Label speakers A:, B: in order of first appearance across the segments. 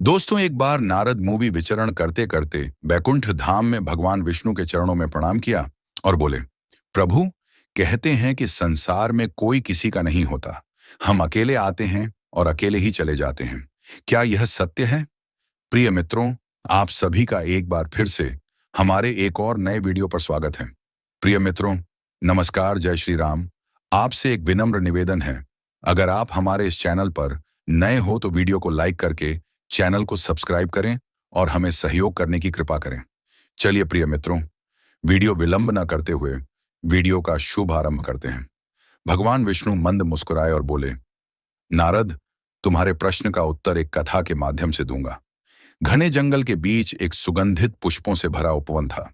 A: दोस्तों, एक बार नारद मूवी विचरण करते करते बैकुंठ धाम में भगवान विष्णु के चरणों में प्रणाम किया और बोले, प्रभु, कहते हैं कि संसार में कोई किसी का नहीं होता। हम अकेले आते हैं और अकेले ही चले जाते हैं। क्या यह सत्य है? प्रिय मित्रों, आप सभी का एक बार फिर से हमारे एक और नए वीडियो पर स्वागत है। प्रिय मित्रों, नमस्कार, जय श्री राम। आपसे एक विनम्र निवेदन है, अगर आप हमारे इस चैनल पर नए हो तो वीडियो को लाइक करके चैनल को सब्सक्राइब करें और हमें सहयोग करने की कृपा करें। चलिए प्रिय मित्रों, वीडियो विलंब न करते हुए वीडियो का शुभ आरंभ करते हैं। भगवान विष्णु मंद मुस्कुराए और बोले, नारद, तुम्हारे प्रश्न का उत्तर एक कथा के माध्यम से दूंगा। घने जंगल के बीच एक सुगंधित पुष्पों से भरा उपवन था।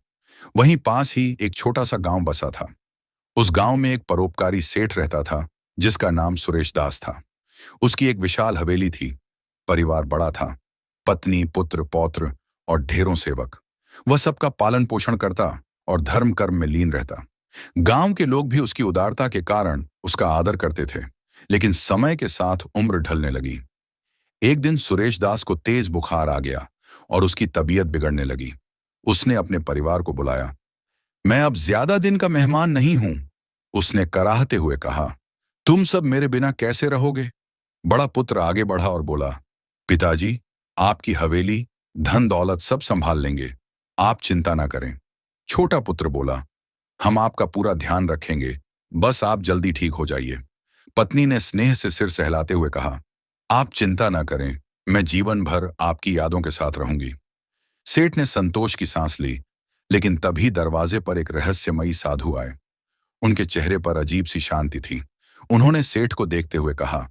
A: वहीं पास ही एक छोटा सा गांव बसा था। उस गांव में एक परोपकारी सेठ रहता था जिसका नाम सुरेश दास था। उसकी एक विशाल हवेली थी। परिवार बड़ा था, पत्नी, पुत्र, पौत्र और ढेरों सेवक। वह सबका पालन पोषण करता और धर्म कर्म में लीन रहता। गांव के लोग भी उसकी उदारता के कारण उसका आदर करते थे। लेकिन समय के साथ उम्र ढलने लगी। एक दिन सुरेश दास को तेज बुखार आ गया और उसकी तबीयत बिगड़ने लगी। उसने अपने परिवार को बुलाया। मैं अब ज्यादा दिन का मेहमान नहीं हूं, उसने कराहते हुए कहा। तुम सब मेरे बिना कैसे रहोगे? बड़ा पुत्र आगे बढ़ा और बोला, पिताजी, आपकी हवेली, धन दौलत सब संभाल लेंगे, आप चिंता ना करें। छोटा पुत्र बोला, हम आपका पूरा ध्यान रखेंगे, बस आप जल्दी ठीक हो जाइए। पत्नी ने स्नेह से सिर सहलाते हुए कहा, आप चिंता ना करें, मैं जीवन भर आपकी यादों के साथ रहूंगी। सेठ ने संतोष की सांस ली, लेकिन तभी दरवाजे पर एक रहस्यमयी साधु आए। उनके चेहरे पर अजीब सी शांति थी। उन्होंने सेठ को देखते हुए कहा,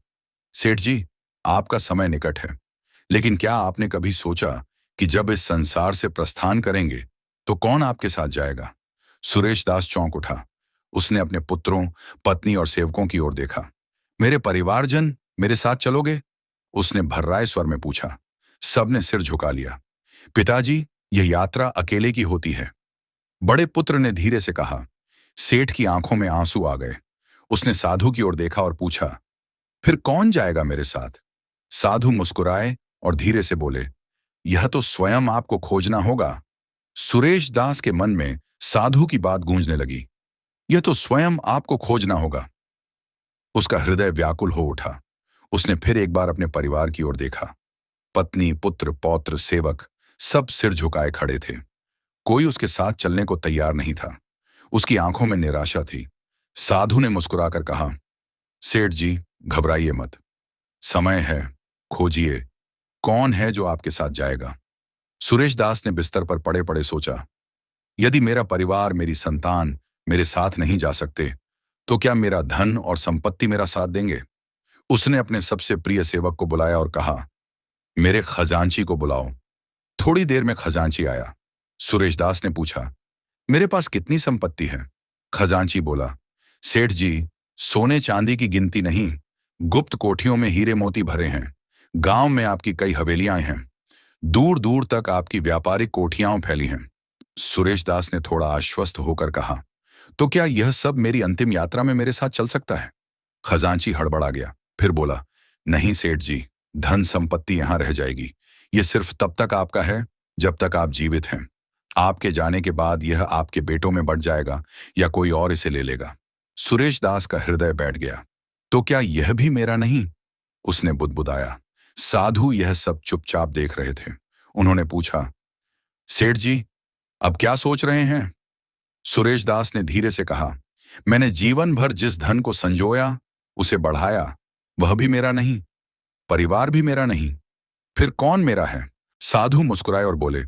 A: सेठ जी, आपका समय निकट है, लेकिन क्या आपने कभी सोचा कि जब इस संसार से प्रस्थान करेंगे तो कौन आपके साथ जाएगा? सुरेश दास चौंक उठा। उसने अपने पुत्रों, पत्नी और सेवकों की ओर देखा। मेरे परिवारजन मेरे साथ चलोगे? उसने भर्राए स्वर में पूछा। सबने सिर झुका लिया। पिताजी, यह यात्रा अकेले की होती है, बड़े पुत्र ने धीरे से कहा। सेठ की आंखों में आंसू आ गए। उसने साधु की ओर देखा और पूछा, फिर कौन जाएगा मेरे साथ? साधु मुस्कुराए और धीरे से बोले, यह तो स्वयं आपको खोजना होगा। सुरेश दास के मन में साधु की बात गूंजने लगी। यह तो स्वयं आपको खोजना होगा। उसका हृदय व्याकुल हो उठा। उसने फिर एक बार अपने परिवार की ओर देखा। पत्नी, पुत्र, पौत्र, सेवक सब सिर झुकाए खड़े थे। कोई उसके साथ चलने को तैयार नहीं था। उसकी आंखों में निराशा थी। साधु ने मुस्कुराकर कहा, सेठ जी, घबराइए मत, समय है, खोजिए, कौन है जो आपके साथ जाएगा? सुरेश दास ने बिस्तर पर पड़े पड़े सोचा, यदि मेरा परिवार, मेरी संतान मेरे साथ नहीं जा सकते तो क्या मेरा धन और संपत्ति मेरा साथ देंगे? उसने अपने सबसे प्रिय सेवक को बुलाया और कहा, मेरे खजांची को बुलाओ। थोड़ी देर में खजांची आया। सुरेश दास ने पूछा, मेरे पास कितनी संपत्ति है? खजांची बोला, सेठ जी, सोने चांदी की गिनती नहीं, गुप्त कोठियों में हीरे मोती भरे हैं। गांव में आपकी कई हवेलियां हैं। दूर दूर तक आपकी व्यापारिक कोठियां फैली हैं। सुरेश दास ने थोड़ा आश्वस्त होकर कहा, तो क्या यह सब मेरी अंतिम यात्रा में मेरे साथ चल सकता है? खजांची हड़बड़ा गया, फिर बोला, नहीं सेठ जी, धन संपत्ति यहां रह जाएगी। यह सिर्फ तब तक आपका है जब तक आप जीवित हैं। आपके जाने के बाद यह आपके बेटों में बढ़ जाएगा या कोई और इसे ले लेगा। सुरेश दास का हृदय बैठ गया। तो क्या यह भी मेरा नहीं? उसने बुदबुदाया। साधु यह सब चुपचाप देख रहे थे। उन्होंने पूछा, सेठ जी, अब क्या सोच रहे हैं? सुरेश दास ने धीरे से कहा, मैंने जीवन भर जिस धन को संजोया, उसे बढ़ाया, वह भी मेरा नहीं, परिवार भी मेरा नहीं, फिर कौन मेरा है? साधु मुस्कुराए और बोले,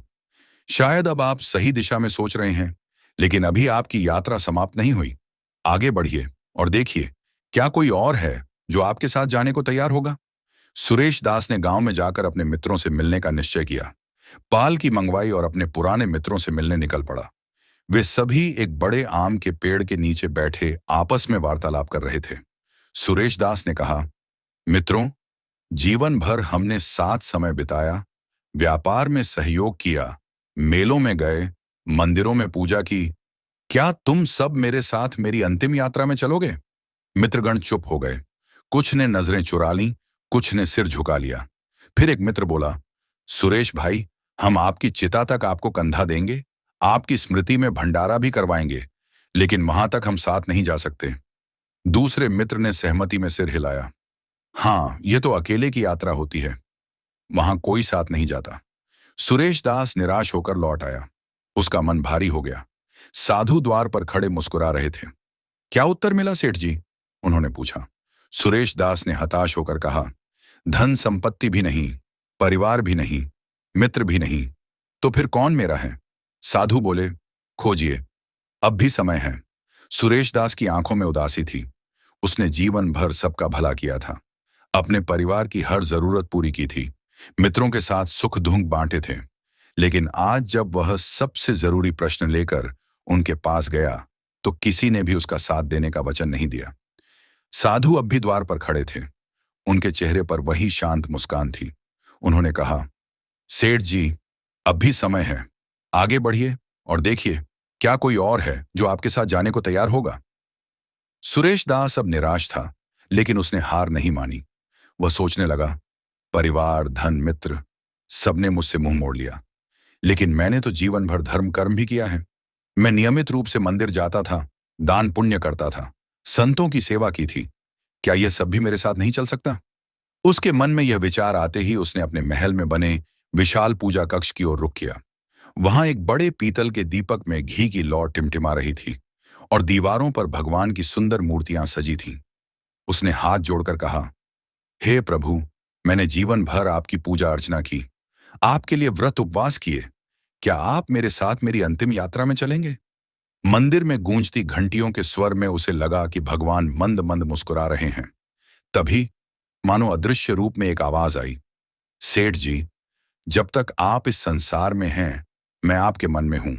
A: शायद अब आप सही दिशा में सोच रहे हैं, लेकिन अभी आपकी यात्रा समाप्त नहीं हुई। आगे बढ़िए और देखिए, क्या कोई और है जो आपके साथ जाने को तैयार होगा? सुरेश दास ने गांव में जाकर अपने मित्रों से मिलने का निश्चय किया। पाल की मंगवाई और अपने पुराने मित्रों से मिलने निकल पड़ा। वे सभी एक बड़े आम के पेड़ के नीचे बैठे आपस में वार्तालाप कर रहे थे। सुरेश दास ने कहा, मित्रों, जीवन भर हमने साथ समय बिताया, व्यापार में सहयोग किया, मेलों में गए, मंदिरों में पूजा की। क्या तुम सब मेरे साथ मेरी अंतिम यात्रा में चलोगे? मित्रगण चुप हो गए। कुछ ने नजरें चुरा लीं, कुछ ने सिर झुका लिया। फिर एक मित्र बोला, सुरेश भाई, हम आपकी चिता तक आपको कंधा देंगे, आपकी स्मृति में भंडारा भी करवाएंगे, लेकिन वहां तक हम साथ नहीं जा सकते। दूसरे मित्र ने सहमति में सिर हिलाया। हाँ, ये तो अकेले की यात्रा होती है, वहां कोई साथ नहीं जाता। सुरेश दास निराश होकर लौट आया। उसका मन भारी हो गया। साधु द्वार पर खड़े मुस्कुरा रहे थे। क्या उत्तर मिला सेठ जी? उन्होंने पूछा। सुरेश दास ने हताश होकर कहा, धन संपत्ति भी नहीं, परिवार भी नहीं, मित्र भी नहीं, तो फिर कौन मेरा है? साधु बोले, खोजिए, अब भी समय है। सुरेश दास की आंखों में उदासी थी। उसने जीवन भर सबका भला किया था, अपने परिवार की हर जरूरत पूरी की थी, मित्रों के साथ सुख दुख बांटे थे। लेकिन आज जब वह सबसे जरूरी प्रश्न लेकर उनके पास गया, तो किसी ने भी उसका साथ देने का वचन नहीं दिया। साधु अब भी द्वार पर खड़े थे। उनके चेहरे पर वही शांत मुस्कान थी। उन्होंने कहा, सेठ जी, अब भी समय है, आगे बढ़िए और देखिए, क्या कोई और है जो आपके साथ जाने को तैयार होगा? सुरेश दास अब निराश था, लेकिन उसने हार नहीं मानी। वह सोचने लगा, परिवार, धन, मित्र, सबने मुझसे मुंह मोड़ लिया, लेकिन मैंने तो जीवन भर धर्म कर्म भी किया है। मैं नियमित रूप से मंदिर जाता था, दान पुण्य करता था, संतों की सेवा की थी। क्या यह सब भी मेरे साथ नहीं चल सकता? उसके मन में यह विचार आते ही उसने अपने महल में बने विशाल पूजा कक्ष की ओर रुख किया। वहां एक बड़े पीतल के दीपक में घी की लौ टिमटिमा रही थी और दीवारों पर भगवान की सुंदर मूर्तियां सजी थीं। उसने हाथ जोड़कर कहा, हे प्रभु, मैंने जीवन भर आपकी पूजा अर्चना की, आपके लिए व्रत उपवास किए। क्या आप मेरे साथ मेरी अंतिम यात्रा में चलेंगे? मंदिर में गूंजती घंटियों के स्वर में उसे लगा कि भगवान मंद मंद मुस्कुरा रहे हैं। तभी मानो अदृश्य रूप में एक आवाज आई, सेठ जी, जब तक आप इस संसार में हैं, मैं आपके मन में हूं,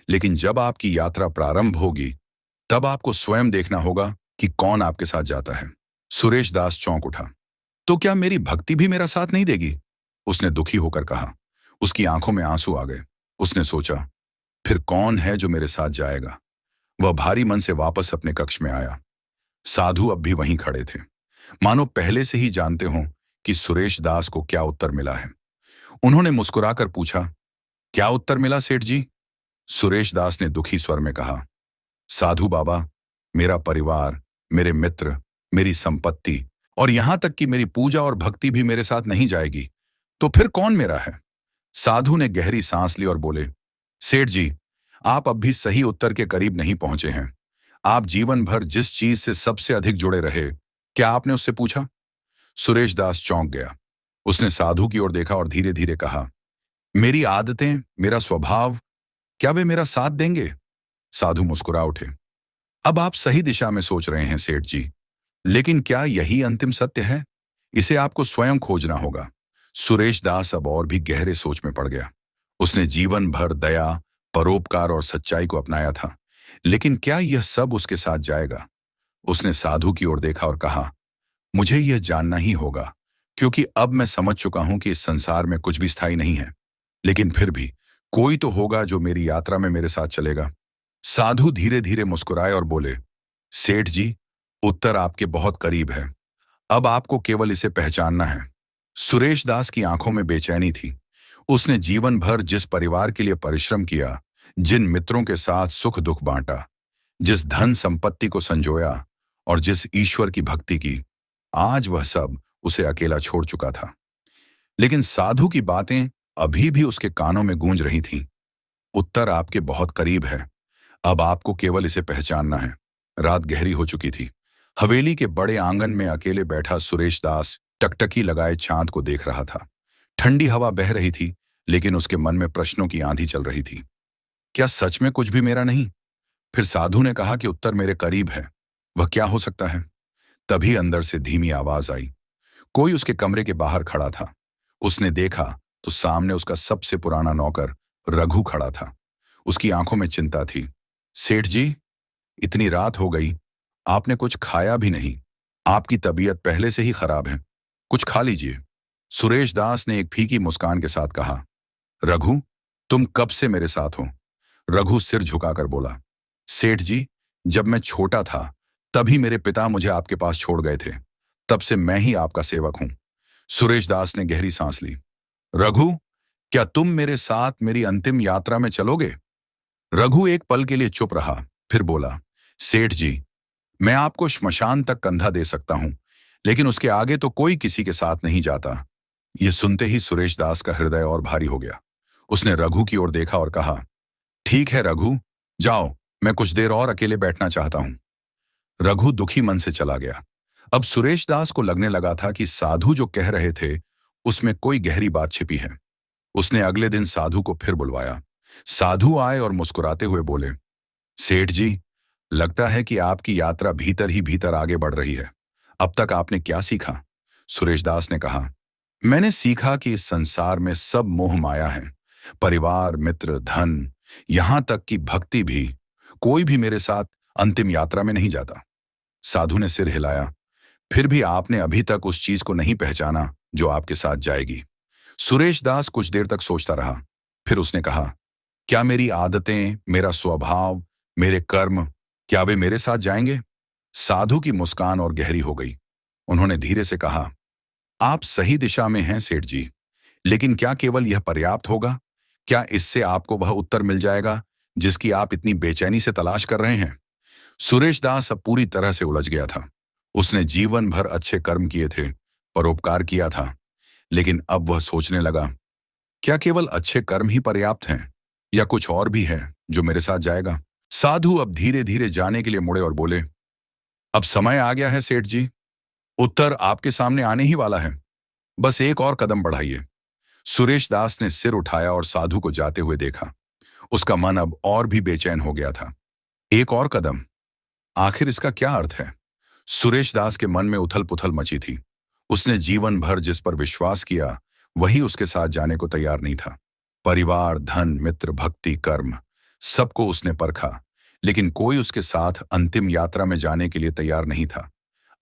A: लेकिन जब आपकी यात्रा प्रारंभ होगी, तब आपको स्वयं देखना होगा कि कौन आपके साथ जाता है। सुरेश दास चौंक उठा। तो क्या मेरी भक्ति भी मेरा साथ नहीं देगी? उसने दुखी होकर कहा। उसकी आंखों में आंसू आ गए। उसने सोचा, फिर कौन है जो मेरे साथ जाएगा? वह भारी मन से वापस अपने कक्ष में आया। साधु अब भी वहीं खड़े थे, मानो पहले से ही जानते हों कि सुरेश दास को क्या उत्तर मिला है। उन्होंने मुस्कुराकर पूछा, क्या उत्तर मिला सेठ जी? सुरेश दास ने दुखी स्वर में कहा, साधु बाबा, मेरा परिवार, मेरे मित्र, मेरी संपत्ति और यहां तक कि मेरी पूजा और भक्ति भी मेरे साथ नहीं जाएगी, तो फिर कौन मेरा है? साधु ने गहरी सांस ली और बोले, सेठ जी, आप अब भी सही उत्तर के करीब नहीं पहुंचे हैं। आप जीवन भर जिस चीज से सबसे अधिक जुड़े रहे, क्या आपने उससे पूछा? सुरेश दास चौंक गया। उसने साधु की ओर देखा और धीरे धीरे कहा, मेरी आदतें, मेरा स्वभाव, क्या वे मेरा साथ देंगे? साधु मुस्कुरा उठे। अब आप सही दिशा में सोच रहे हैं सेठ जी, लेकिन क्या यही अंतिम सत्य है? इसे आपको स्वयं खोजना होगा। सुरेश दास अब और भी गहरे सोच में पड़ गया। उसने जीवन भर दया, परोपकार और सच्चाई को अपनाया था, लेकिन क्या यह सब उसके साथ जाएगा? उसने साधु की ओर देखा और कहा, मुझे यह जानना ही होगा, क्योंकि अब मैं समझ चुका हूं कि इस संसार में कुछ भी स्थायी नहीं है, लेकिन फिर भी कोई तो होगा जो मेरी यात्रा में मेरे साथ चलेगा। साधु धीरे धीरे मुस्कुराए और बोले, सेठ जी, उत्तर आपके बहुत करीब है, अब आपको केवल इसे पहचानना है। सुरेश दास की आंखों में बेचैनी थी। उसने जीवन भर जिस परिवार के लिए परिश्रम किया, जिन मित्रों के साथ सुख दुख बांटा, जिस धन संपत्ति को संजोया और जिस ईश्वर की भक्ति की, आज वह सब उसे अकेला छोड़ चुका था। लेकिन साधु की बातें अभी भी उसके कानों में गूंज रही थीं। उत्तर आपके बहुत करीब है, अब आपको केवल इसे पहचानना है। रात गहरी हो चुकी थी। हवेली के बड़े आंगन में अकेले बैठा सुरेश दास टकटकी लगाए चांद को देख रहा था। ठंडी हवा बह रही थी, लेकिन उसके मन में प्रश्नों की आंधी चल रही थी। क्या सच में कुछ भी मेरा नहीं? फिर साधु ने कहा कि उत्तर मेरे करीब है। वह क्या हो सकता है? तभी अंदर से धीमी आवाज आई। कोई उसके कमरे के बाहर खड़ा था। उसने देखा तो सामने उसका सबसे पुराना नौकर रघु खड़ा था। उसकी आंखों में चिंता थी। सेठ जी, इतनी रात हो गई, आपने कुछ खाया भी नहीं। आपकी तबीयत पहले से ही खराब है, कुछ खा लीजिए। सुरेश दास ने एक फीकी मुस्कान के साथ कहा, रघु, तुम कब से मेरे साथ हो? रघु सिर झुकाकर बोला, सेठ जी, जब मैं छोटा था तभी मेरे पिता मुझे आपके पास छोड़ गए थे, तब से मैं ही आपका सेवक हूं। सुरेश दास ने गहरी सांस ली। रघु, क्या तुम मेरे साथ मेरी अंतिम यात्रा में चलोगे? रघु एक पल के लिए चुप रहा, फिर बोला, सेठ जी, मैं आपको श्मशान तक कंधा दे सकता हूं, लेकिन उसके आगे तो कोई किसी के साथ नहीं जाता। यह सुनते ही सुरेश दास का हृदय और भारी हो गया। उसने रघु की ओर देखा और कहा, ठीक है रघु, जाओ, मैं कुछ देर और अकेले बैठना चाहता हूं। रघु दुखी मन से चला गया। अब सुरेश दास को लगने लगा था कि साधु जो कह रहे थे उसमें कोई गहरी बात छिपी है। उसने अगले दिन साधु को फिर बुलवाया। साधु आए और मुस्कुराते हुए बोले, सेठ जी, लगता है कि आपकी यात्रा भीतर ही भीतर आगे बढ़ रही है। अब तक आपने क्या सीखा? सुरेश दास ने कहा, मैंने सीखा कि इस संसार में सब मोह माया है। परिवार, मित्र, धन, यहां तक कि भक्ति भी। कोई भी मेरे साथ अंतिम यात्रा में नहीं जाता। साधु ने सिर हिलाया। फिर भी आपने अभी तक उस चीज को नहीं पहचाना जो आपके साथ जाएगी। सुरेश दास कुछ देर तक सोचता रहा। फिर उसने कहा, क्या मेरी आदतें, मेरा स्वभाव, मेरे कर्म, क्या वे मेरे साथ जाएंगे? साधु की मुस्कान और गहरी हो गई। उन्होंने धीरे से कहा, आप सही दिशा में हैं सेठ जी, लेकिन क्या केवल यह पर्याप्त होगा? क्या इससे आपको वह उत्तर मिल जाएगा जिसकी आप इतनी बेचैनी से तलाश कर रहे हैं? सुरेश दास अब पूरी तरह से उलझ गया था। उसने जीवन भर अच्छे कर्म किए थे, परोपकार किया था, लेकिन अब वह सोचने लगा, क्या केवल अच्छे कर्म ही पर्याप्त हैं या कुछ और भी है जो मेरे साथ जाएगा? साधु अब धीरे धीरे जाने के लिए मुड़े और बोले, अब समय आ गया है सेठ जी, उत्तर आपके सामने आने ही वाला है, बस एक और कदम बढ़ाइए। सुरेश दास ने सिर उठाया और साधु को जाते हुए देखा। उसका मन अब और भी बेचैन हो गया था। एक और कदम, आखिर इसका क्या अर्थ है? सुरेश दास के मन में उथल पुथल मची थी। उसने जीवन भर जिस पर विश्वास किया वही उसके साथ जाने को तैयार नहीं था। परिवार, धन, मित्र, भक्ति, कर्म, सबको उसने परखा, लेकिन कोई उसके साथ अंतिम यात्रा में जाने के लिए तैयार नहीं था।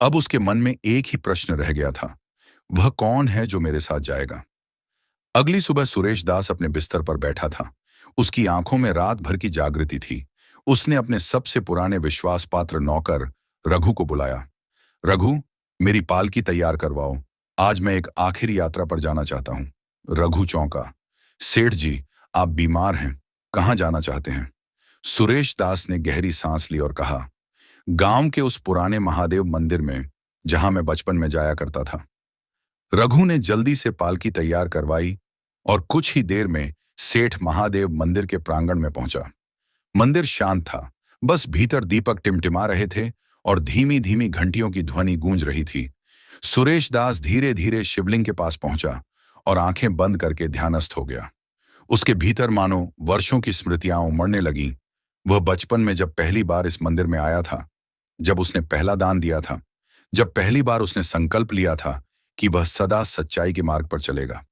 A: अब उसके मन में एक ही प्रश्न रह गया था, वह कौन है जो मेरे साथ जाएगा? अगली सुबह सुरेश दास अपने बिस्तर पर बैठा था। उसकी आंखों में रात भर की जागृति थी। उसने अपने सबसे पुराने विश्वास पात्र नौकर रघु को बुलाया। रघु, मेरी पालकी तैयार करवाओ, आज मैं एक आखिरी यात्रा पर जाना चाहता हूं। रघु चौंका। सेठ जी, आप बीमार हैं, कहां जाना चाहते हैं? सुरेश दास ने गहरी सांस ली और कहा, गांव के उस पुराने महादेव मंदिर में जहां मैं बचपन में जाया करता था। रघु ने जल्दी से पालकी तैयार करवाई और कुछ ही देर में सेठ महादेव मंदिर के प्रांगण में पहुंचा। मंदिर शांत था, बस भीतर दीपक टिमटिमा रहे थे और धीमी धीमी घंटियों की ध्वनि गूंज रही थी। सुरेश दास धीरे धीरे शिवलिंग के पास पहुंचा और आंखें बंद करके ध्यानस्थ हो गया। उसके भीतर मानो वर्षों की स्मृतियां उमड़ने लगीं। वह बचपन में जब पहली बार इस मंदिर में आया था, जब उसने पहला दान दिया था, जब पहली बार उसने संकल्प लिया था कि वह सदा सच्चाई के मार्ग पर चलेगा।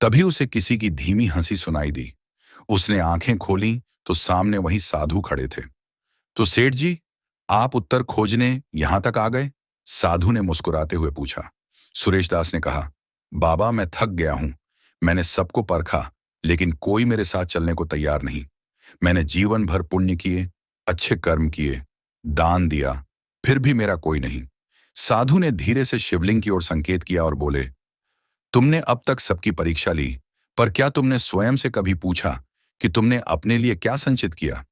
A: तभी उसे किसी की धीमी हंसी सुनाई दी। उसने आंखें खोली तो सामने वही साधु खड़े थे। तो सेठ जी, आप उत्तर खोजने यहां तक आ गए? साधु ने मुस्कुराते हुए पूछा। सुरेश दास ने कहा, बाबा, मैं थक गया हूं। मैंने सबको परखा, लेकिन कोई मेरे साथ चलने को तैयार नहीं। मैंने जीवन भर पुण्य किए, अच्छे कर्म किए, दान दिया, फिर भी मेरा कोई नहीं। साधु ने धीरे से शिवलिंग की ओर संकेत किया और बोले, तुमने अब तक सबकी परीक्षा ली, पर क्या तुमने स्वयं से कभी पूछा कि तुमने अपने लिए क्या संचित किया?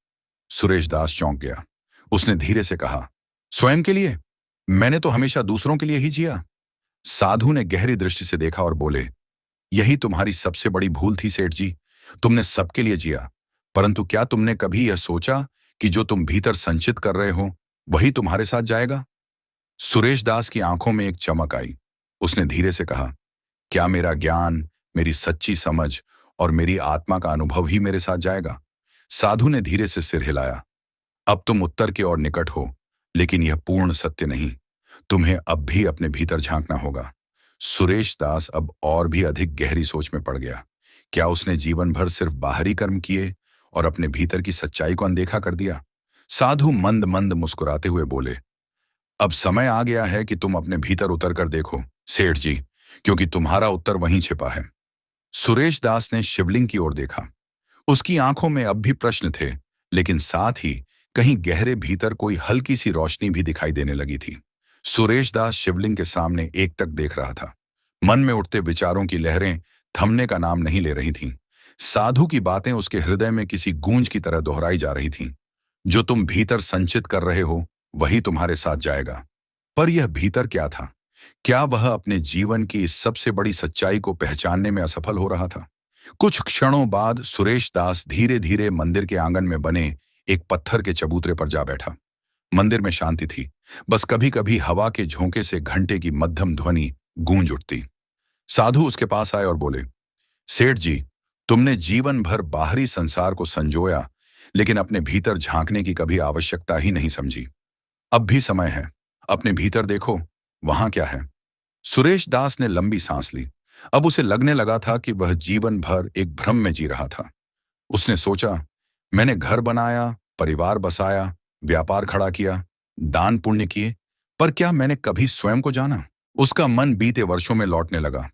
A: सुरेश दास चौंक गया। उसने धीरे से कहा, स्वयं के लिए? मैंने तो हमेशा दूसरों के लिए ही जिया। साधु ने गहरी दृष्टि से देखा और बोले, यही तुम्हारी सबसे बड़ी भूल थी सेठ जी। तुमने सबके लिए जिया, परंतु क्या तुमने कभी यह सोचा कि जो तुम भीतर संचित कर रहे हो वही तुम्हारे साथ जाएगा? सुरेश दास की आंखों में एक चमक आई। उसने धीरे से कहा, क्या मेरा ज्ञान, मेरी सच्ची समझ और मेरी आत्मा का अनुभव ही मेरे साथ जाएगा? साधु ने धीरे से सिर हिलाया। अब तुम उत्तर के और निकट हो, लेकिन यह पूर्ण सत्य नहीं। तुम्हें अब भी अपने भीतर झांकना होगा। सुरेश दास अब और भी अधिक गहरी सोच में पड़ गया। क्या उसने जीवन भर सिर्फ बाहरी कर्म किए और अपने भीतर की सच्चाई को अनदेखा कर दिया? साधु मंद मंद मुस्कुराते हुए बोले, अब समय आ गया है कि तुम अपने भीतर उतर कर देखो सेठ जी, क्योंकि तुम्हारा उत्तर वहीं छिपा है। सुरेश दास ने शिवलिंग की ओर देखा। उसकी आंखों में अब भी प्रश्न थे, लेकिन साथ ही कहीं गहरे भीतर कोई हल्की सी रोशनी भी दिखाई देने लगी थी। सुरेश दास शिवलिंग के सामने एकटक देख रहा था। मन में उठते विचारों की लहरें थमने का नाम नहीं ले रही थीं। साधु की बातें उसके हृदय में किसी गूंज की तरह दोहराई जा रही थीं। जो तुम भीतर संचित कर रहे हो वही तुम्हारे साथ जाएगा। पर यह भीतर क्या था? क्या वह अपने जीवन की इस सबसे बड़ी सच्चाई को पहचानने में असफल हो रहा था? कुछ क्षणों बाद सुरेश दास धीरे धीरे मंदिर के आंगन में बने एक पत्थर के चबूतरे पर जा बैठा। मंदिर में शांति थी, बस कभी कभी हवा के झोंके से घंटे की मध्यम ध्वनि गूंज उठती। साधु उसके पास आए और बोले, सेठ जी, तुमने जीवन भर बाहरी संसार को संजोया, लेकिन अपने भीतर झांकने की कभी आवश्यकता ही नहीं समझी। अब भी समय है, अपने भीतर देखो, वहां क्या है। सुरेश दास ने लंबी सांस ली। अब उसे लगने लगा था कि वह जीवन भर एक भ्रम में जी रहा था। उसने सोचा, मैंने घर बनाया, परिवार बसाया, व्यापार खड़ा किया, दान पुण्य किए, पर क्या मैंने कभी स्वयं को जाना? उसका मन बीते वर्षों में लौटने लगा।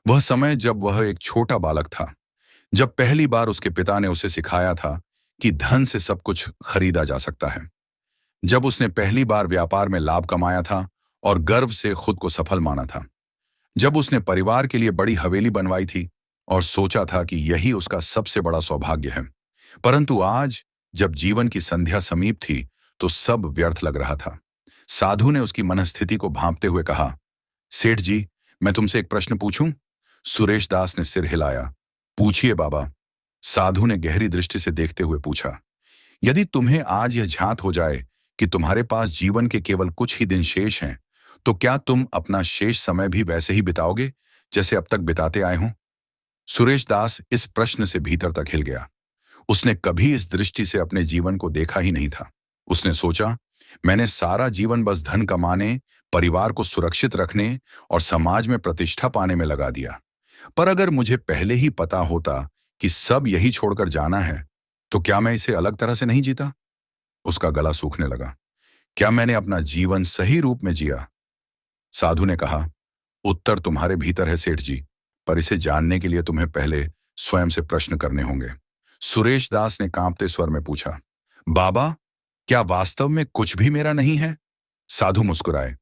A: वह समय जब वह एक छोटा बालक था, जब पहली बार उसके पिता ने उसे सिखाया था कि धन से सब कुछ खरीदा जा सकता है। जब उसने पहली बार व्यापार में लाभ कमाया था और गर्व से खुद को सफल माना था। जब उसने परिवार के लिए बड़ी हवेली बनवाई थी और सोचा था कि यही उसका सबसे बड़ा सौभाग्य है। परंतु आज जब जीवन की संध्या समीप थी तो सब व्यर्थ लग रहा था। साधु ने उसकी मनस्थिति को भांपते हुए कहा, सेठ जी, मैं तुमसे एक प्रश्न पूछूं? सुरेश दास ने सिर हिलाया। पूछिए बाबा। साधु ने गहरी दृष्टि से देखते हुए पूछा, यदि तुम्हें आज यह झांत हो जाए कि तुम्हारे पास जीवन के केवल कुछ ही दिन शेष हैं, तो क्या तुम अपना शेष समय भी वैसे ही बिताओगे जैसे अब तक बिताते आए हो? सुरेश दास इस प्रश्न से भीतर तक हिल गया। उसने कभी इस दृष्टि से अपने जीवन को देखा ही नहीं था। उसने सोचा, मैंने सारा जीवन बस धन कमाने, परिवार को सुरक्षित रखने और समाज में प्रतिष्ठा पाने में लगा दिया। पर अगर मुझे पहले ही पता होता कि सब यही छोड़कर जाना है, तो क्या मैं इसे अलग तरह से नहीं जीता? उसका गला सूखने लगा। क्या मैंने अपना जीवन सही रूप में जिया? साधु ने कहा, उत्तर तुम्हारे भीतर है सेठ जी, पर इसे जानने के लिए तुम्हें पहले स्वयं से प्रश्न करने होंगे। सुरेश दास ने कांपते स्वर में पूछा, बाबा, क्या वास्तव में कुछ भी मेरा नहीं है? साधु मुस्कुराए,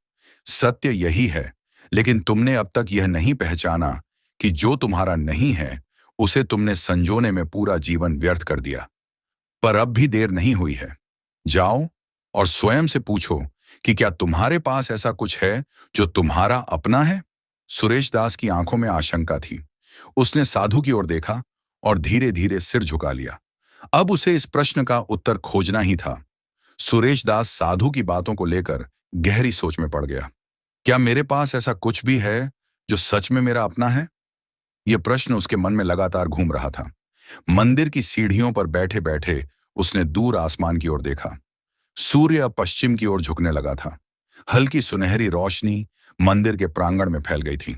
A: सत्य यही है, लेकिन तुमने अब तक यह नहीं पहचाना कि जो तुम्हारा नहीं है उसे तुमने संजोने में पूरा जीवन व्यर्थ कर दिया। पर अब भी देर नहीं हुई है। जाओ और स्वयं से पूछो कि क्या तुम्हारे पास ऐसा कुछ है जो तुम्हारा अपना है? सुरेश दास की आंखों में आशंका थी। उसने साधु की ओर देखा और धीरे धीरे सिर झुका लिया। अब उसे इस प्रश्न का उत्तर खोजना ही था। सुरेश दास साधु की बातों को लेकर गहरी सोच में पड़ गया। क्या मेरे पास ऐसा कुछ भी है जो सच में मेरा अपना है? यह प्रश्न उसके मन में लगातार घूम रहा था। मंदिर की सीढ़ियों पर बैठे बैठे उसने दूर आसमान की ओर देखा। सूर्य अब पश्चिम की ओर झुकने लगा था। हल्की सुनहरी रोशनी मंदिर के प्रांगण में फैल गई थी।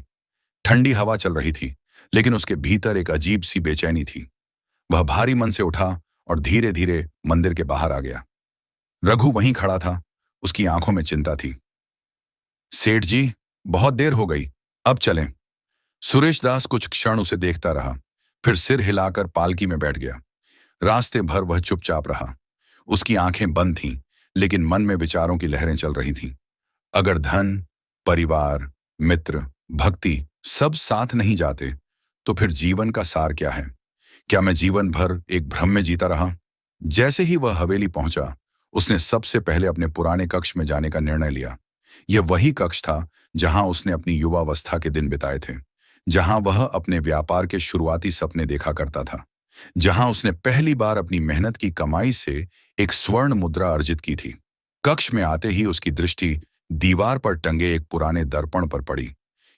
A: ठंडी हवा चल रही थी, लेकिन उसके भीतर एक अजीब सी बेचैनी थी। वह भारी मन से उठा और धीरे धीरे मंदिर के बाहर आ गया। रघु वहीं खड़ा था। उसकी आंखों में चिंता थी। सेठ जी, बहुत देर हो गई, अब चलें। सुरेश दास कुछ क्षण उसे देखता रहा, फिर सिर हिलाकर पालकी में बैठ गया। रास्ते भर वह चुपचाप रहा। उसकी आंखें बंद थीं, लेकिन मन में विचारों की लहरें चल रही थीं। अगर धन, परिवार, मित्र, भक्ति सब साथ नहीं जाते, तो फिर जीवन का सार क्या है? क्या मैं जीवन भर एक भ्रम में जीता रहा? जैसे ही वह हवेली पहुंचा, उसने सबसे पहले अपने पुराने कक्ष में जाने का निर्णय लिया। यह वही कक्ष था जहां उसने अपनी युवावस्था के दिन बिताए थे, जहां वह अपने व्यापार के शुरुआती सपने देखा करता था, जहां उसने पहली बार अपनी मेहनत की कमाई से एक स्वर्ण मुद्रा अर्जित की थी। कक्ष में आते ही उसकी दृष्टि दीवार पर टंगे एक पुराने दर्पण पर पड़ी।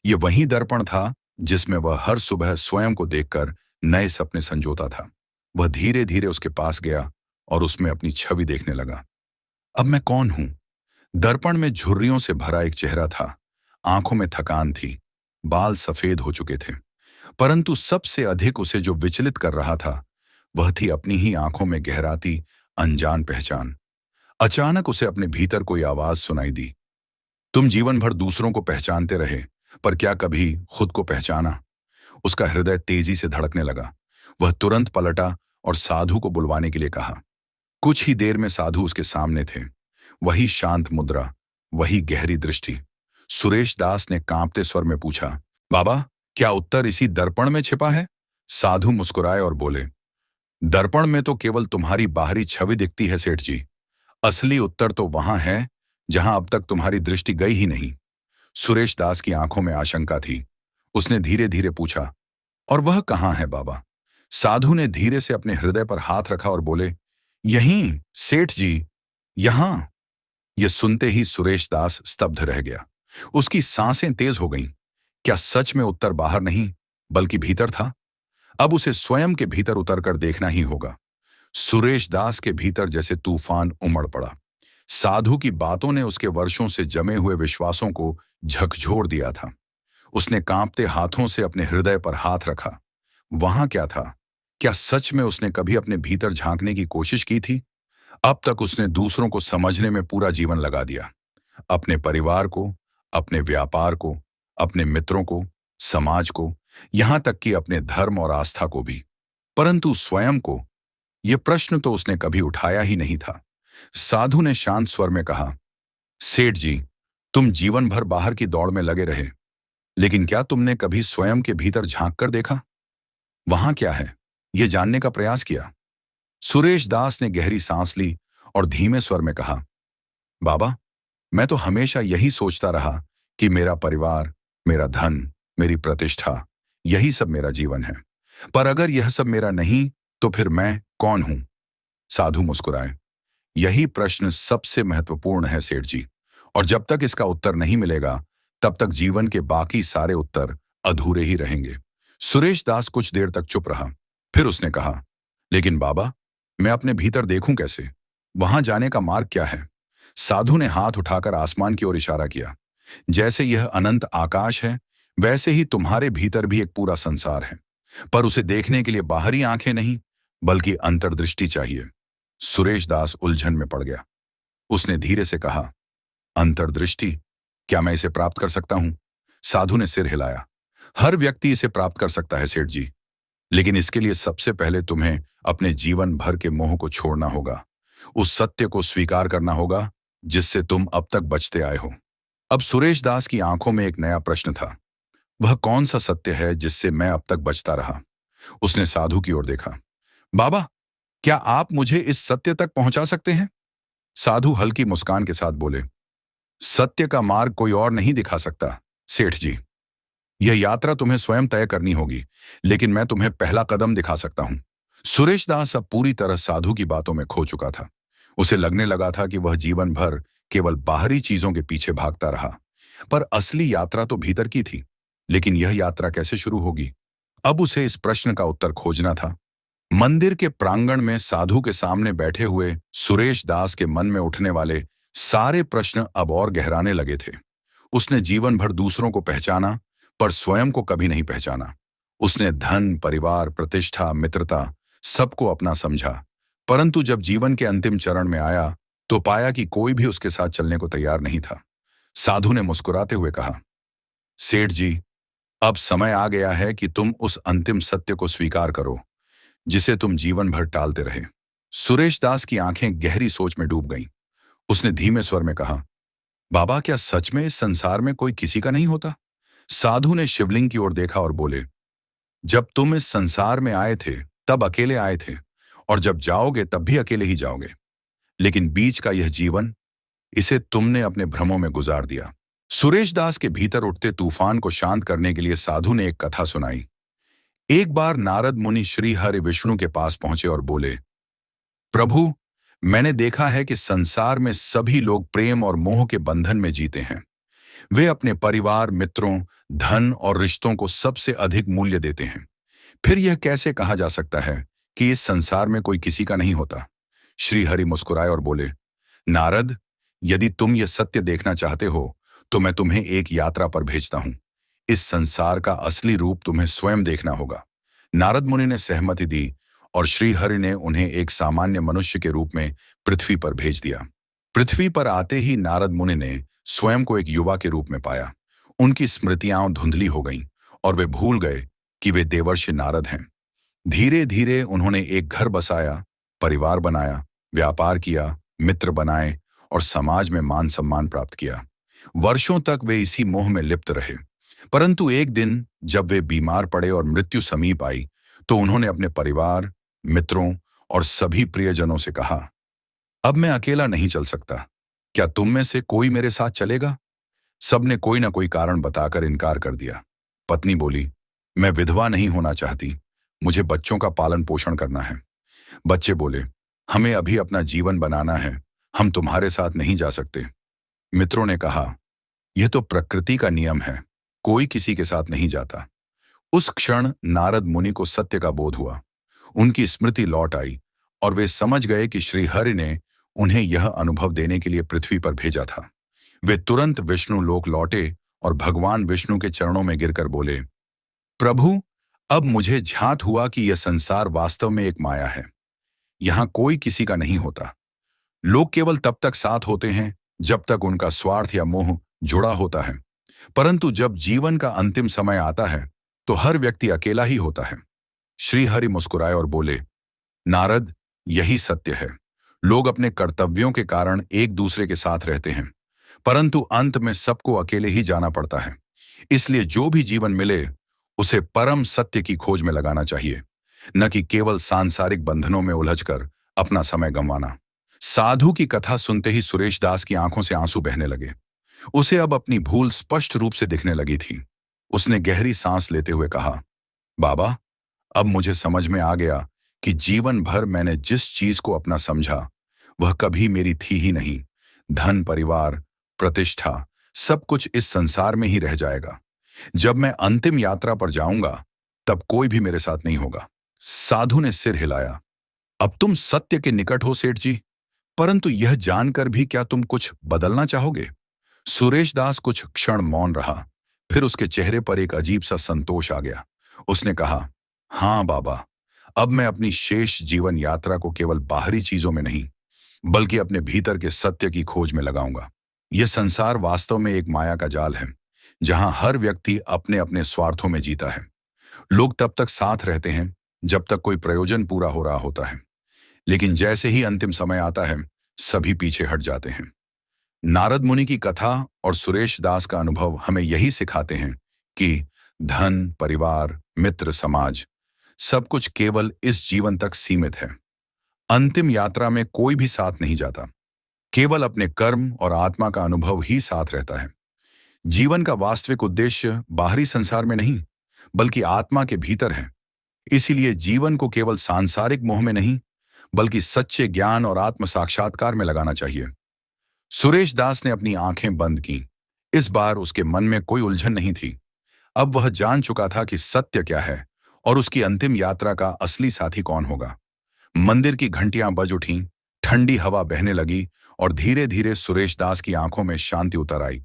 A: ये वही दर्पण था जिसमें वह हर सुबह स्वयं को देखकर नए सपने संजोता था। वह धीरे धीरे उसके पास गया और उसमें अपनी छवि देखने लगा। अब मैं कौन हूं? दर्पण में झुर्रियों से भरा एक चेहरा था। आंखों में थकान थी, बाल सफेद हो चुके थे। परंतु सबसे अधिक उसे जो विचलित कर रहा था, वह थी अपनी ही आंखों में गहराती अनजान पहचान। अचानक उसे अपने भीतर कोई आवाज सुनाई दी। तुम जीवन भर दूसरों को पहचानते रहे, पर क्या कभी खुद को पहचाना? उसका हृदय तेजी से धड़कने लगा। वह तुरंत पलटा और साधु को बुलवाने के लिए कहा। कुछ ही देर में साधु उसके सामने थे। वही शांत मुद्रा, वही गहरी दृष्टि। सुरेश दास ने कांपते स्वर में पूछा, बाबा, क्या उत्तर इसी दर्पण में छिपा है? साधु मुस्कुराए और बोले, दर्पण में तो केवल तुम्हारी बाहरी छवि दिखती है सेठ जी। असली उत्तर तो वहां है जहां अब तक तुम्हारी दृष्टि गई ही नहीं। सुरेश दास की आंखों में आशंका थी। उसने धीरे धीरे पूछा, और वह कहाँ है बाबा? साधु ने धीरे से अपने हृदय पर हाथ रखा और बोले, यहीं सेठ जी, यहां। यह सुनते ही सुरेश दास स्तब्ध रह गया। उसकी सांसें तेज हो गईं। क्या सच में उत्तर बाहर नहीं बल्कि भीतर था? अब उसे स्वयं के भीतर उतरकर देखना ही होगा। सुरेश दास के भीतर जैसे तूफान उमड़ पड़ा। साधु की बातों ने उसके वर्षों से जमे हुए विश्वासों को झकझोर दिया था। उसने कांपते हाथों से अपने हृदय पर हाथ रखा। वहां क्या था? क्या सच में उसने कभी अपने भीतर झांकने की कोशिश की थी? अब तक उसने दूसरों को समझने में पूरा जीवन लगा दिया। अपने परिवार को, अपने व्यापार को, अपने मित्रों को, समाज को, यहां तक कि अपने धर्म और आस्था को भी। परंतु स्वयं को, यह प्रश्न तो उसने कभी उठाया ही नहीं था। साधु ने शांत स्वर में कहा, सेठ जी, तुम जीवन भर बाहर की दौड़ में लगे रहे, लेकिन क्या तुमने कभी स्वयं के भीतर झांक कर देखा? वहां क्या है, यह जानने का प्रयास किया? सुरेश दास ने गहरी सांस ली और धीमे स्वर में कहा, बाबा, मैं तो हमेशा यही सोचता रहा कि मेरा परिवार, मेरा धन, मेरी प्रतिष्ठा, यही सब मेरा जीवन है। पर अगर यह सब मेरा नहीं, तो फिर मैं कौन हूं? साधु मुस्कुराए। यही प्रश्न सबसे महत्वपूर्ण है सेठ जी, और जब तक इसका उत्तर नहीं मिलेगा, तब तक जीवन के बाकी सारे उत्तर अधूरे ही रहेंगे। सुरेश दास कुछ देर तक चुप रहा। फिर उसने कहा, लेकिन बाबा, मैं अपने भीतर देखूं कैसे? वहां जाने का मार्ग क्या है? साधु ने हाथ उठाकर आसमान की ओर इशारा किया। जैसे यह अनंत आकाश है, वैसे ही तुम्हारे भीतर भी एक पूरा संसार है। पर उसे देखने के लिए बाहरी आंखें नहीं, बल्कि अंतर्दृष्टि चाहिए। सुरेश दास उलझन में पड़ गया। उसने धीरे से कहा, अंतर्दृष्टि? क्या मैं इसे प्राप्त कर सकता हूं? साधु ने सिर हिलाया। हर व्यक्ति इसे प्राप्त कर सकता है सेठ जी, लेकिन इसके लिए सबसे पहले तुम्हें अपने जीवन भर के मोह को छोड़ना होगा। उस सत्य को स्वीकार करना होगा जिससे तुम अब तक बचते आए हो। अब सुरेश दास की आंखों में एक नया प्रश्न था। वह कौन सा सत्य है जिससे मैं अब तक बचता रहा? उसने साधु की ओर देखा। बाबा, क्या आप मुझे इस सत्य तक पहुंचा सकते हैं? साधु हल्की मुस्कान के साथ बोले, सत्य का मार्ग कोई और नहीं दिखा सकता सेठ जी। यह यात्रा तुम्हें स्वयं तय करनी होगी, लेकिन मैं तुम्हें पहला कदम दिखा सकता हूं। सुरेश दास अब पूरी तरह साधु की बातों में खो चुका था। उसे लगने लगा था कि वह जीवन भर केवल बाहरी चीजों के पीछे भागता रहा, पर असली यात्रा तो भीतर की थी। लेकिन यह यात्रा कैसे शुरू होगी? अब उसे इस प्रश्न का उत्तर खोजना था। मंदिर के प्रांगण में साधु के सामने बैठे हुए सुरेश दास के मन में उठने वाले सारे प्रश्न अब और गहराने लगे थे। उसने जीवन भर दूसरों को पहचाना, पर स्वयं को कभी नहीं पहचाना। उसने धन, परिवार, प्रतिष्ठा, मित्रता, सबको अपना समझा, परंतु जब जीवन के अंतिम चरण में आया, तो पाया कि कोई भी उसके साथ चलने को तैयार नहीं था। साधु ने मुस्कुराते हुए कहा, सेठ जी, अब समय आ गया है कि तुम उस अंतिम सत्य को स्वीकार करो जिसे तुम जीवन भर टालते रहे। सुरेश दास की आंखें गहरी सोच में डूब गईं। उसने धीमे स्वर में कहा, बाबा, क्या सच में इस संसार में कोई किसी का नहीं होता? साधु ने शिवलिंग की ओर देखा और बोले, जब तुम इस संसार में आए थे तब अकेले आए थे, और जब जाओगे तब भी अकेले ही जाओगे। लेकिन बीच का यह जीवन, इसे तुमने अपने भ्रमों में गुजार दिया। सुरेश दास के भीतर उठते तूफान को शांत करने के लिए साधु ने एक कथा सुनाई। एक बार नारद मुनि श्री हरि विष्णु के पास पहुंचे और बोले, प्रभु, मैंने देखा है कि संसार में सभी लोग प्रेम और मोह के बंधन में जीते हैं। वे अपने परिवार, मित्रों, धन और रिश्तों को सबसे अधिक मूल्य देते हैं। फिर यह कैसे कहा जा सकता है कि इस संसार में कोई किसी का नहीं होता? श्री हरि मुस्कुराए और बोले, नारद, यदि तुम यह सत्य देखना चाहते हो, तो मैं तुम्हें एक यात्रा पर भेजता हूं। इस संसार का असली रूप तुम्हें स्वयं देखना होगा। नारद मुनि ने सहमति दी और श्रीहरि ने उन्हें एक सामान्य मनुष्य के रूप में पृथ्वी पर भेज दिया। पृथ्वी पर आते ही नारद मुनि ने स्वयं को एक युवा के रूप में पाया। उनकी स्मृतियां धुंधली हो गईं और वे भूल गए कि वे देवर्षि नारद हैं। धीरे धीरे उन्होंने एक घर बसाया, परिवार बनाया, व्यापार किया, मित्र बनाए और समाज में मान सम्मान प्राप्त किया। वर्षों तक वे इसी मोह में लिप्त रहे। परंतु एक दिन जब वे बीमार पड़े और मृत्यु समीप आई, तो उन्होंने अपने परिवार, मित्रों और सभी प्रियजनों से कहा, अब मैं अकेला नहीं चल सकता। क्या तुम में से कोई मेरे साथ चलेगा? सबने कोई ना कोई कारण बताकर इनकार कर दिया। पत्नी बोली, मैं विधवा नहीं होना चाहती, मुझे बच्चों का पालन पोषण करना है। बच्चे बोले, हमें अभी अपना जीवन बनाना है, हम तुम्हारे साथ नहीं जा सकते। मित्रों ने कहा, यह तो प्रकृति का नियम है, कोई किसी के साथ नहीं जाता। उस क्षण नारद मुनि को सत्य का बोध हुआ। उनकी स्मृति लौट आई और वे समझ गए कि श्री हरि ने उन्हें यह अनुभव देने के लिए पृथ्वी पर भेजा था। वे तुरंत विष्णु लोक लौटे और भगवान विष्णु के चरणों में गिरकर बोले, प्रभु, अब मुझे झात हुआ कि यह संसार वास्तव में एक माया है। यहां कोई किसी का नहीं होता। लोग केवल तब तक साथ होते हैं जब तक उनका स्वार्थ या मोह जुड़ा होता है, परंतु जब जीवन का अंतिम समय आता है तो हर व्यक्ति अकेला ही होता है। श्री हरि मुस्कुराए और बोले, नारद, यही सत्य है। लोग अपने कर्तव्यों के कारण एक दूसरे के साथ रहते हैं, परंतु अंत में सबको अकेले ही जाना पड़ता है। इसलिए जो भी जीवन मिले उसे परम सत्य की खोज में लगाना चाहिए, न कि केवल सांसारिक बंधनों में उलझकर अपना समय गंवाना। साधु की कथा सुनते ही सुरेश दास की आंखों से आंसू बहने लगे। उसे अब अपनी भूल स्पष्ट रूप से दिखने लगी थी। उसने गहरी सांस लेते हुए कहा, बाबा, अब मुझे समझ में आ गया कि जीवन भर मैंने जिस चीज को अपना समझा वह कभी मेरी थी ही नहीं। धन, परिवार, प्रतिष्ठा, सब कुछ इस संसार में ही रह जाएगा। जब मैं अंतिम यात्रा पर जाऊंगा तब कोई भी मेरे साथ नहीं होगा। साधु ने सिर हिलाया। अब तुम सत्य के निकट हो सेठ जी, परंतु यह जानकर भी क्या तुम कुछ बदलना चाहोगे? सुरेश दास कुछ क्षण मौन रहा, फिर उसके चेहरे पर एक अजीब सा संतोष आ गया। उसने कहा, हाँ बाबा, अब मैं अपनी शेष जीवन यात्रा को केवल बाहरी चीजों में नहीं, बल्कि अपने भीतर के सत्य की खोज में लगाऊंगा। यह संसार वास्तव में एक माया का जाल है, जहां हर व्यक्ति अपने अपने स्वार्थों में जीता है। लोग तब तक साथ रहते हैं जब तक कोई प्रयोजन पूरा हो रहा होता है, लेकिन जैसे ही अंतिम समय आता है, सभी पीछे हट जाते हैं। नारद मुनि की कथा और सुरेश दास का अनुभव हमें यही सिखाते हैं कि धन, परिवार, मित्र, समाज, सब कुछ केवल इस जीवन तक सीमित है। अंतिम यात्रा में कोई भी साथ नहीं जाता, केवल अपने कर्म और आत्मा का अनुभव ही साथ रहता है। जीवन का वास्तविक उद्देश्य बाहरी संसार में नहीं, बल्कि आत्मा के भीतर है। इसीलिए जीवन को केवल सांसारिक मोह में नहीं, बल्कि सच्चे ज्ञान और आत्म साक्षात्कार में लगाना चाहिए। सुरेश दास ने अपनी आंखें बंद की। इस बार उसके मन में कोई उलझन नहीं थी। अब वह जान चुका था कि सत्य क्या है और उसकी अंतिम यात्रा का असली साथी कौन होगा। मंदिर की घंटियां बज उठीं, ठंडी हवा बहने लगी और धीरे धीरे सुरेश दास की आंखों में शांति उतर आई।